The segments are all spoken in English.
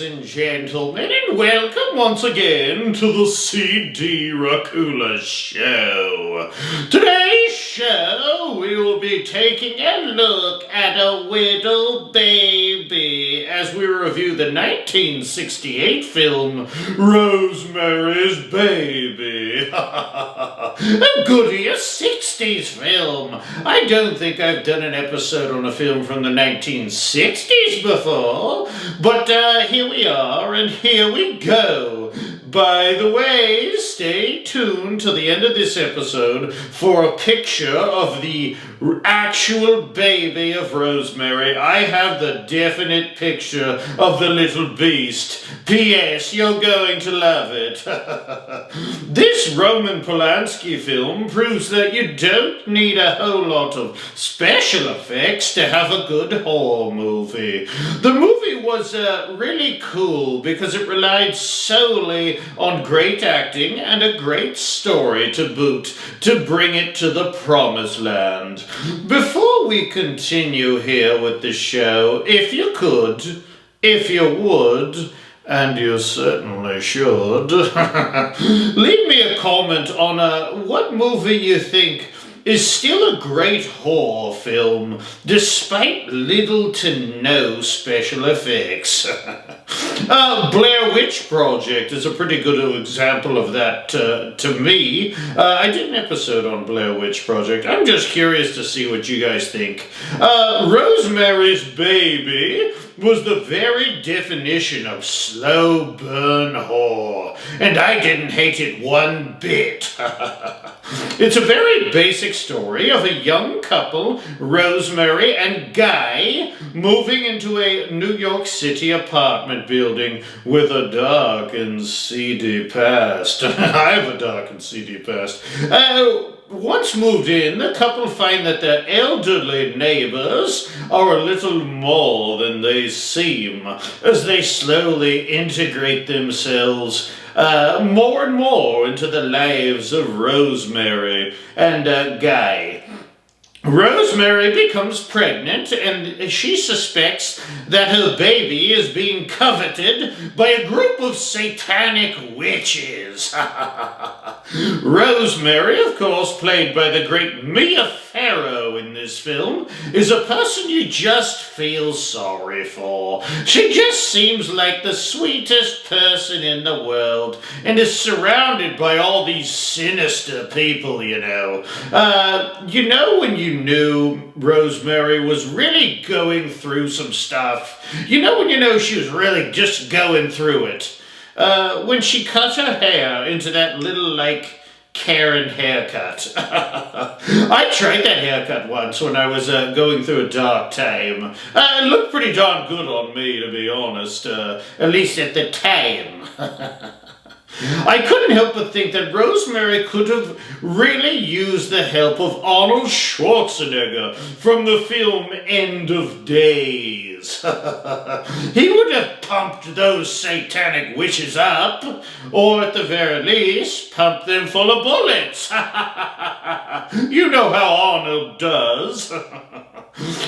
ladies and gentlemen, and welcome once again to the CD Racoola Show. Today's show, we will be taking a look at a little baby as we review the 1968 film Rosemary's Baby. A goody, a 60s film. I don't think I've done an episode on a film from the 1960s before, but here we are, and here we go. By the way, stay tuned to the end of this episode for a picture of the actual baby of Rosemary. I have the definite picture of the little beast. P.S. You're going to love it. This Roman Polanski film proves that you don't need a whole lot of special effects to have a good horror movie. The movie was really cool because it relied solely on great acting and a great story to boot to bring it to the promised land. Before we continue here with the show, if you could, if you would, and you certainly should, leave me a comment on what movie you think is still a great horror film, despite little to no special effects. Blair Witch Project is a pretty good example of that to me. I did an episode on Blair Witch Project. I'm just curious to see what you guys think. Rosemary's Baby was the very definition of slow burn horror, and I didn't hate it one bit. It's a very basic story of a young couple, Rosemary and Guy, moving into a New York City apartment building with a dark and seedy past. I have a dark and seedy past. Once moved in, the couple find that their elderly neighbors are a little more than they seem, as they slowly integrate themselves more and more into the lives of Rosemary and Guy. Rosemary becomes pregnant, and she suspects that her baby is being coveted by a group of satanic witches. Rosemary, of course, played by the great Mia Farrow in this film, is a person you just feel sorry for. She just seems like the sweetest person in the world, and is surrounded by all these sinister people, you know. When you knew Rosemary was really going through some stuff. When you know she was really just going through it. When she cut her hair into that little, Karen haircut. I tried that haircut once when I was going through a dark time. It looked pretty darn good on me, to be honest. At least at the time. I couldn't help but think that Rosemary could have really used the help of Arnold Schwarzenegger from the film End of Days. He would have pumped those satanic witches up, or at the very least, pumped them full of bullets. You know how Arnold does.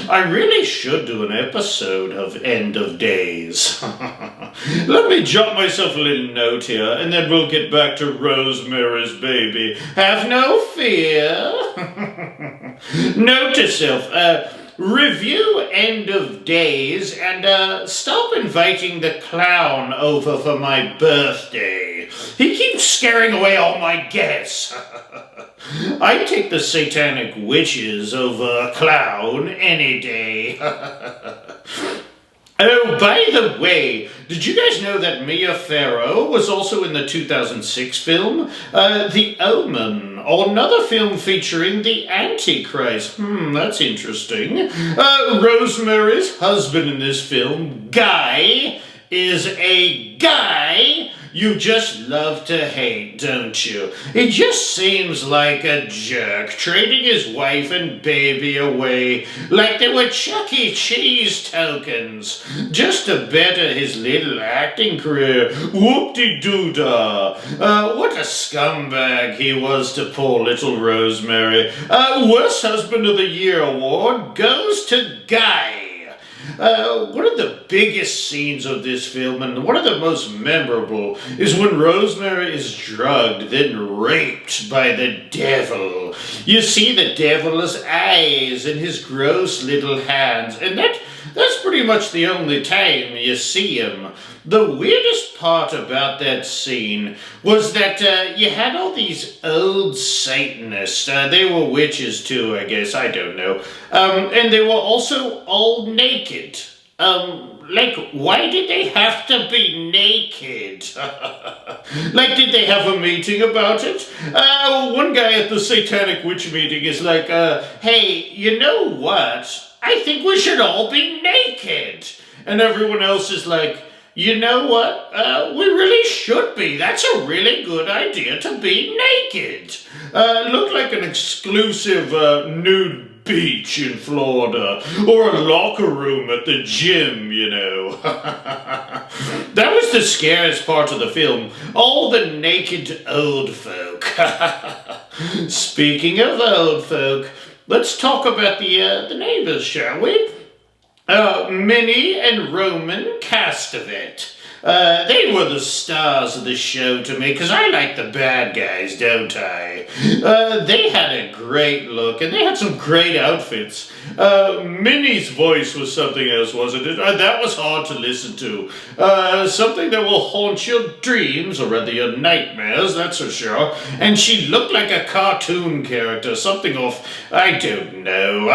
I really should do an episode of End of Days. Let me jot myself a little note here, and then we'll get back to Rosemary's Baby. Have no fear. Note to self, review End of Days, and stop inviting the clown over for my birthday. He keeps scaring away all my guests. I'd take the satanic witches over a clown any day. Oh, by the way, did you guys know that Mia Farrow was also in the 2006 film, The Omen, or another film featuring the Antichrist? That's interesting. Rosemary's husband in this film, Guy, is a guy you just love to hate, don't you? He just seems like a jerk, trading his wife and baby away like they were Chuck E. Cheese tokens, just to better his little acting career. Whoop-de-doo-dah. What a scumbag he was to poor little Rosemary. Worst Husband of the Year award goes to Guy. One of the biggest scenes of this film, and one of the most memorable, is when Rosemary is drugged, then raped by the devil. You see the devil's eyes in his gross little hands, and that's pretty much the only time you see him. The weirdest part about that scene was that you had all these old Satanists. They were witches too, I guess. I don't know. And they were also all naked. Why did they have to be naked? Did they have a meeting about it? One guy at the Satanic Witch meeting is like, hey, you know what? I think we should all be naked. And everyone else is like, you know what? We really should be. That's a really good idea to be naked. Look like an exclusive nude beach in Florida, or a locker room at the gym, you know. That was the scariest part of the film. All the naked old folk. Speaking of old folk, let's talk about the neighbors, shall we? Minnie and Roman Castevet. They were the stars of the show to me, because I like the bad guys, don't I? They had a great look, and they had some great outfits. Minnie's voice was something else, wasn't it? That was hard to listen to. Something that will haunt your dreams, or rather your nightmares, that's for sure. And she looked like a cartoon character, something off, I don't know,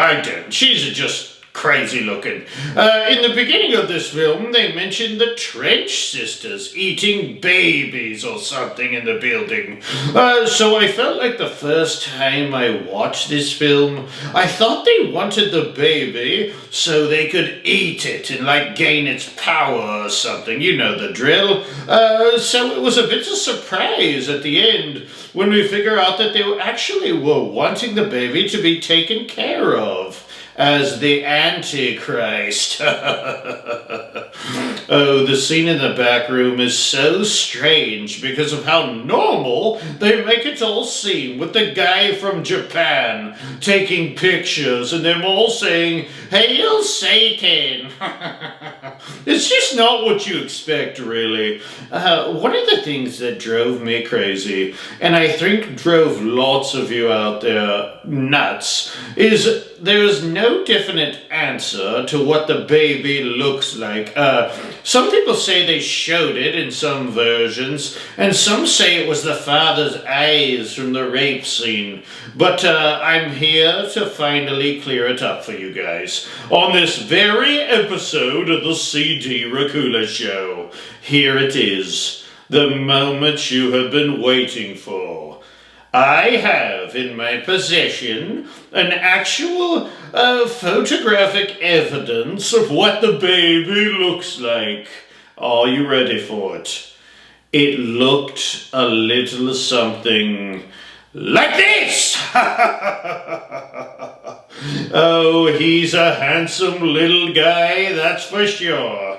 she's just crazy looking. In the beginning of this film, they mentioned the Trench sisters eating babies or something in the building. So I felt like the first time I watched this film, I thought they wanted the baby so they could eat it and gain its power or something. You know the drill. So it was a bit of a surprise at the end when we figure out that they actually were wanting the baby to be taken care of as the Antichrist. Oh, the scene in the back room is so strange because of how normal they make it all seem, with the guy from Japan taking pictures and them all saying, "Hail Satan!" It's just not what you expect, really. One of the things that drove me crazy, and I think drove lots of you out there nuts, is there is no definite answer to what the baby looks like. Some people say they showed it in some versions, and some say it was the father's eyes from the rape scene. But I'm here to finally clear it up for you guys on this very episode of the CD Racoola Show. Here it is, the moment you have been waiting for. I have in my possession an actual photographic evidence of what the baby looks like. Are you ready for it? It looked a little something like this! Oh, he's a handsome little guy, that's for sure.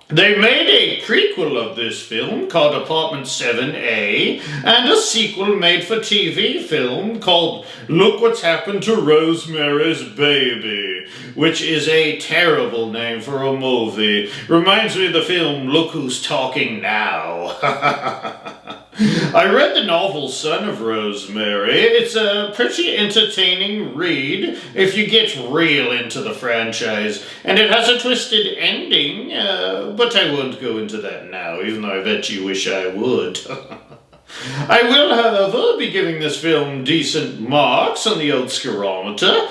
They made a prequel of this film called Apartment 7A, and a sequel made-for-TV film called Look What's Happened to Rosemary's Baby, which is a terrible name for a movie. Reminds me of the film Look Who's Talking Now. I read the novel Son of Rosemary. It's a pretty entertaining read if you get real into the franchise, and it has a twisted ending, but I won't go into that now, even though I bet you wish I would. I will, however, be giving this film decent marks on the old scarometer.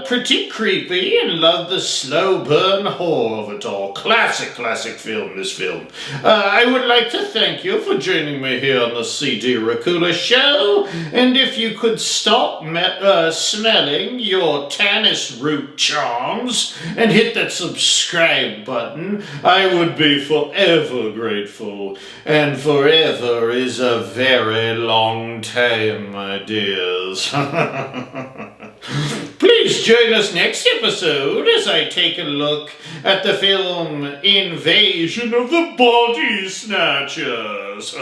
Pretty creepy, and love the slow burn horror of it all. Classic film, this film. I would like to thank you for joining me here on the CD Racoola Show, and if you could stop smelling your tannis root charms and hit that subscribe button, I would be forever grateful. And forever is a very long time, my dears. Please Please join us next episode as I take a look at the film Invasion of the Body Snatchers.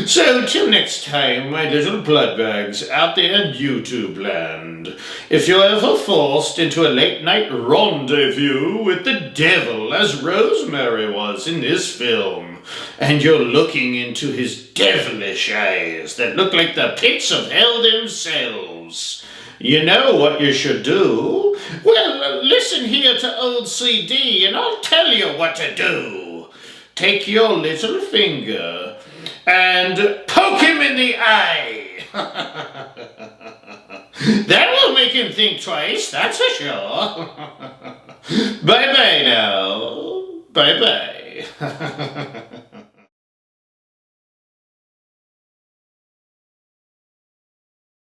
So, till next time, my little bloodbags out there in YouTube land, if you're ever forced into a late-night rendezvous with the devil, as Rosemary was in this film, and you're looking into his devilish eyes that look like the pits of hell themselves, you know what you should do? Well, listen here to old CD and I'll tell you what to do. Take your little finger and poke him in the eye. That will make him think twice, that's for sure. Bye-bye now. Bye-bye.